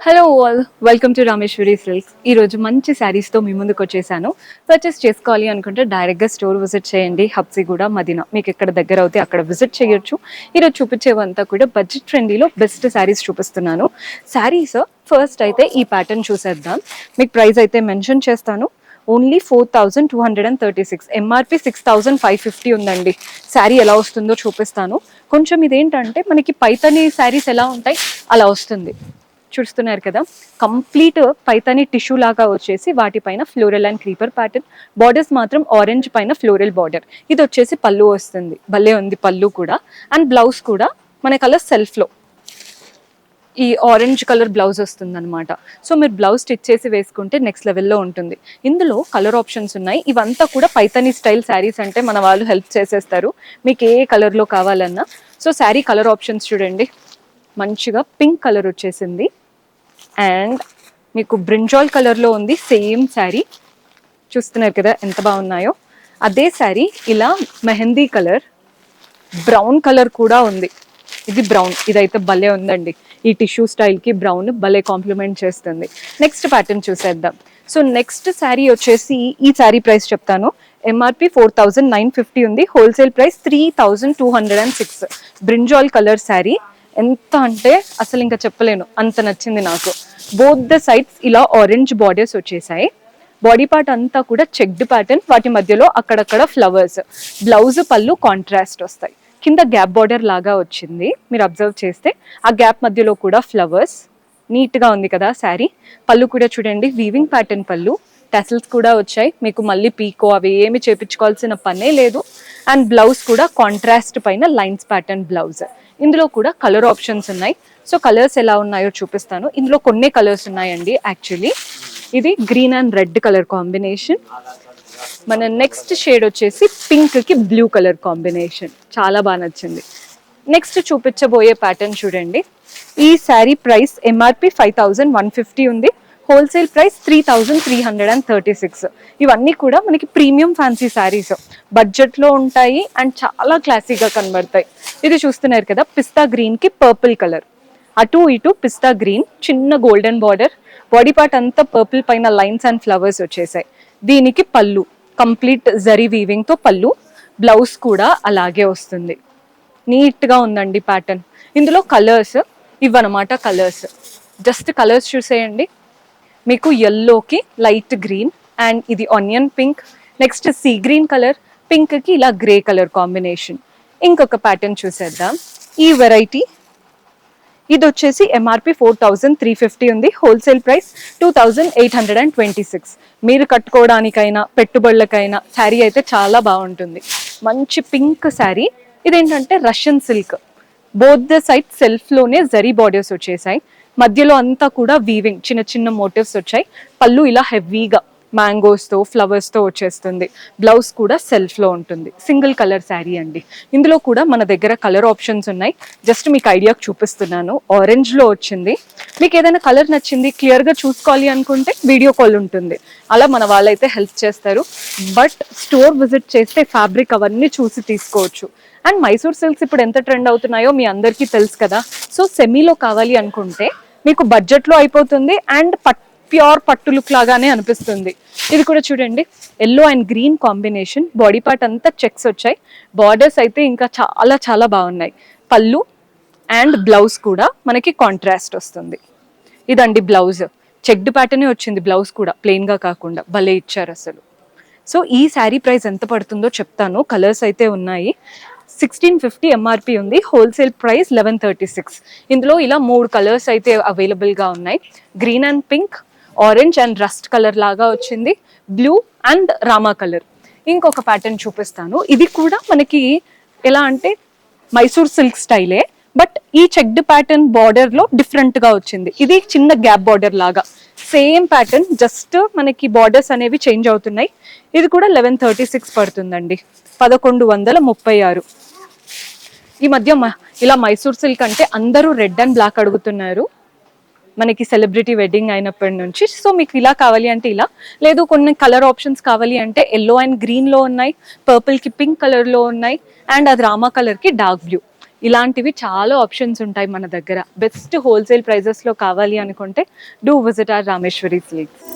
Hello all, welcome to Rameshwari silks. ఈరోజు మంచి శారీస్తో మీ ముందుకు వచ్చేసాను. పర్చేస్ చేసుకోవాలి అనుకుంటే డైరెక్ట్గా స్టోర్ విజిట్ చేయండి. హబ్సిగూడ, మదీనా మీకు ఎక్కడ దగ్గర అవుతే అక్కడ విజిట్ చేయొచ్చు. ఈరోజు చూపించేవంతా కూడా బడ్జెట్ ఫ్రెండ్లీలో బెస్ట్ శారీస్ చూపిస్తున్నాను. శారీస్ ఫస్ట్ అయితే ఈ ప్యాటర్న్ చూసేద్దాం. మీకు ప్రైస్ అయితే మెన్షన్ చేస్తాను. ఓన్లీ 4236, ఎంఆర్పి 6550 ఉందండి. శారీ ఎలా వస్తుందో చూపిస్తాను. కొంచెం ఇదేంటంటే మనకి పైతని శారీస్ ఎలా ఉంటాయి అలా వస్తుంది. చూస్తున్నారు కదా, కంప్లీట్ పైతాని టిష్యూ లాగా వచ్చేసి వాటిపైన floral and creeper pattern, borders మాత్రం ఆరెంజ్ పైన ఫ్లోరల్ బార్డర్. ఇది వచ్చేసి పళ్ళు వస్తుంది, భలే ఉంది పళ్ళు కూడా. అండ్ బ్లౌజ్ కూడా మన కలర్ సెల్ఫ్లో ఈ ఆరెంజ్ కలర్ బ్లౌజ్ వస్తుంది అనమాట. సో మీరు బ్లౌజ్ స్టిచ్ చేసి వేసుకుంటే నెక్స్ట్ లెవెల్లో ఉంటుంది. ఇందులో కలర్ ఆప్షన్స్ ఉన్నాయి. ఇవంతా కూడా పైతాని స్టైల్ శారీస్ అంటే మన వాళ్ళు హెల్ప్ చేసేస్తారు మీకు ఏ కలర్లో కావాలన్నా. సో శారీ కలర్ ఆప్షన్స్ చూడండి, మంచిగా పింక్ కలర్ వచ్చేసింది అండ్ మీకు బ్రింజాల్ కలర్లో ఉంది. సేమ్ శారీ చూస్తున్నారు కదా ఎంత బాగున్నాయో. అదే శారీ ఇలా మెహందీ కలర్, బ్రౌన్ కలర్ కూడా ఉంది. ఇది బ్రౌన్, ఇదైతే భలే ఉందండి. ఈ టిష్యూ స్టైల్కి బ్రౌన్ భలే కాంప్లిమెంట్ చేస్తుంది. నెక్స్ట్ ప్యాటర్న్ చూసేద్దాం. సో నెక్స్ట్ శారీ వచ్చేసి ఈ శారీ ప్రైస్ చెప్తాను. ఎంఆర్పి 4950 ఉంది, wholesale price 3206. Brinjal colour sari ఎంత అంటే అసలు ఇంకా చెప్పలేను, అంత నచ్చింది నాకు. బోత్ ద సైడ్స్ ఇలా ఆరెంజ్ బార్డర్స్ వచ్చేసాయి. బాడీ పార్ట్ అంతా కూడా చెక్డ్ ప్యాటర్న్, వాటి మధ్యలో అక్కడక్కడ ఫ్లవర్స్. బ్లౌజ్ పళ్ళు కాంట్రాస్ట్ వస్తాయి. కింద గ్యాప్ బార్డర్ లాగా వచ్చింది, మీరు అబ్జర్వ్ చేస్తే ఆ గ్యాప్ మధ్యలో కూడా ఫ్లవర్స్. నీట్గా ఉంది కదా శారీ. పళ్ళు కూడా చూడండి, వీవింగ్ ప్యాటర్న్ పళ్ళు, టెసల్స్ కూడా వచ్చాయి. మీకు మళ్ళీ పీకో అవి ఏమి చేపించుకోవాల్సిన పనే లేదు. అండ్ బ్లౌజ్ కూడా కాంట్రాస్ట్ పైన లైన్స్ ప్యాటర్న్ బ్లౌజ్. ఇందులో కూడా కలర్ ఆప్షన్స్ ఉన్నాయి. సో కలర్స్ ఎలా ఉన్నాయో చూపిస్తాను. ఇందులో కొన్ని కలర్స్ ఉన్నాయండి యాక్చువల్లీ. ఇది green and red colour combination. మన నెక్స్ట్ షేడ్ వచ్చేసి పింక్ కి బ్లూ కలర్ కాంబినేషన్, చాలా బాగా నచ్చింది. నెక్స్ట్ చూపించబోయే ప్యాటర్న్ చూడండి. ఈ శారీ ప్రైస్ ఎంఆర్పి 5150 ఉంది, హోల్సేల్ ప్రైస్ 3336. ఇవన్నీ కూడా మనకి ప్రీమియం ఫ్యాన్సీ శారీస్, బడ్జెట్లో ఉంటాయి అండ్ చాలా క్లాసీగా కనబడతాయి. ఇది చూస్తున్నారు కదా, పిస్తా గ్రీన్ కి పర్పుల్ కలర్, అటు ఇటు పిస్తా గ్రీన్, చిన్న గోల్డెన్ బార్డర్, బాడీ పార్ట్ అంతా పర్పుల్ పైన లైన్స్ అండ్ ఫ్లవర్స్ వచ్చేసాయి. దీనికి పళ్ళు కంప్లీట్ జరీ వీవింగ్ తో పళ్ళు, బ్లౌజ్ కూడా అలాగే వస్తుంది. నీట్గా ఉందండి ప్యాటర్న్. ఇందులో కలర్స్ ఇవన్నమాట. కలర్స్ జస్ట్ కలర్స్ చూసేయండి. మీకు ఎల్లోకి లైట్ గ్రీన్ అండ్ ఇది onion pink, next sea green colour, pink కి ఇలా గ్రే కలర్ కాంబినేషన్. ఇంకొక ప్యాటర్న్ చూసేద్దాం. ఈ వెరైటీ ఇది వచ్చేసి ఎంఆర్పి 4350 ఉంది, హోల్సేల్ ప్రైస్ 2826. మీరు కట్టుకోవడానికైనా పెట్టుబడులకైనా శారీ అయితే చాలా బాగుంటుంది. మంచి పింక్ శారీ. ఇదేంటంటే Russian silk, both the side సెల్ఫ్లోనే జరీ బార్డర్స్ వచ్చేసాయి. మధ్యలో అంతా కూడా వీవింగ్ చిన్న చిన్న మోటివ్స్ వచ్చాయి. పళ్ళు ఇలా హెవీగా మ్యాంగోస్తో ఫ్లవర్స్తో వచ్చేస్తుంది. బ్లౌజ్ కూడా సెల్ఫ్లో ఉంటుంది. సింగిల్ కలర్ శారీ అండి. ఇందులో కూడా మన దగ్గర కలర్ ఆప్షన్స్ ఉన్నాయి. జస్ట్ మీకు ఐడియాకి చూపిస్తున్నాను. ఆరెంజ్లో వచ్చింది. మీకు ఏదైనా కలర్ నచ్చింది క్లియర్గా చూసుకోవాలి అనుకుంటే వీడియో కాల్ ఉంటుంది, అలా మన వాళ్ళైతే హెల్ప్ చేస్తారు. బట్ స్టోర్ విజిట్ చేస్తే ఫ్యాబ్రిక్ అవన్నీ చూసి తీసుకోవచ్చు. అండ్ మైసూర్ సిల్క్స్ ఇప్పుడు ఎంత ట్రెండ్ అవుతున్నాయో మీ అందరికీ తెలుసు కదా. సో సెమీలో కావాలి అనుకుంటే మీకు బడ్జెట్లో అయిపోతుంది అండ్ ప్యూర్ పట్టు లుక్ లాగానే అనిపిస్తుంది. ఇది కూడా చూడండి, yellow and green combination, body part అంతా చెక్స్ వచ్చాయి. బార్డర్స్ అయితే ఇంకా చాలా చాలా బాగున్నాయి. పళ్ళు అండ్ బ్లౌజ్ కూడా మనకి కాంట్రాస్ట్ వస్తుంది. ఇదండి బ్లౌజ్, చెక్డ్ ప్యాటర్నే వచ్చింది. బ్లౌజ్ కూడా ప్లెయిన్గా కాకుండా భలే ఇచ్చారు అసలు. సో ఈ శారీ ప్రైస్ ఎంత పడుతుందో చెప్తాను. కలర్స్ అయితే ఉన్నాయి. 1650 ఎంఆర్పి ఉంది, హోల్సేల్ ప్రైస్ 1136. ఇందులో ఇలా 3 కలర్స్ అయితే అవైలబుల్గా ఉన్నాయి. Green and pink, orange and rust colour లాగా వచ్చింది, బ్లూ అండ్ రామా కలర్. ఇంకొక ప్యాటర్న్ చూపిస్తాను. ఇది కూడా మనకి ఎలా అంటే మైసూర్ సిల్క్ స్టైలే, బట్ ఈ చెక్డ్ ప్యాటర్న్ బార్డర్లో డిఫరెంట్గా వచ్చింది. ఇది చిన్న గ్యాప్ బార్డర్ లాగా, సేమ్ ప్యాటర్న్, జస్ట్ మనకి బార్డర్స్ అనేవి చేంజ్ అవుతున్నాయి. ఇది కూడా 1136 పడుతుందండి, 1136. ఈ మధ్య ఇలా మైసూర్ సిల్క్ అంటే అందరూ రెడ్ అండ్ బ్లాక్ అడుగుతున్నారు మనకి సెలబ్రిటీ వెడ్డింగ్ అయినప్పటి నుంచి. సో మీకు ఇలా కావాలి అంటే ఇలా, లేదు కొన్ని కలర్ ఆప్షన్స్ కావాలి అంటే ఎల్లో అండ్ గ్రీన్లో ఉన్నాయి, పర్పుల్కి పింక్ కలర్లో ఉన్నాయి అండ్ అది రామా కలర్కి డార్క్ బ్లూ. ఇలాంటివి చాలా ఆప్షన్స్ ఉంటాయి మన దగ్గర. బెస్ట్ హోల్సేల్ ప్రైజెస్లో కావాలి అనుకుంటే do visit are Rameshwari silks.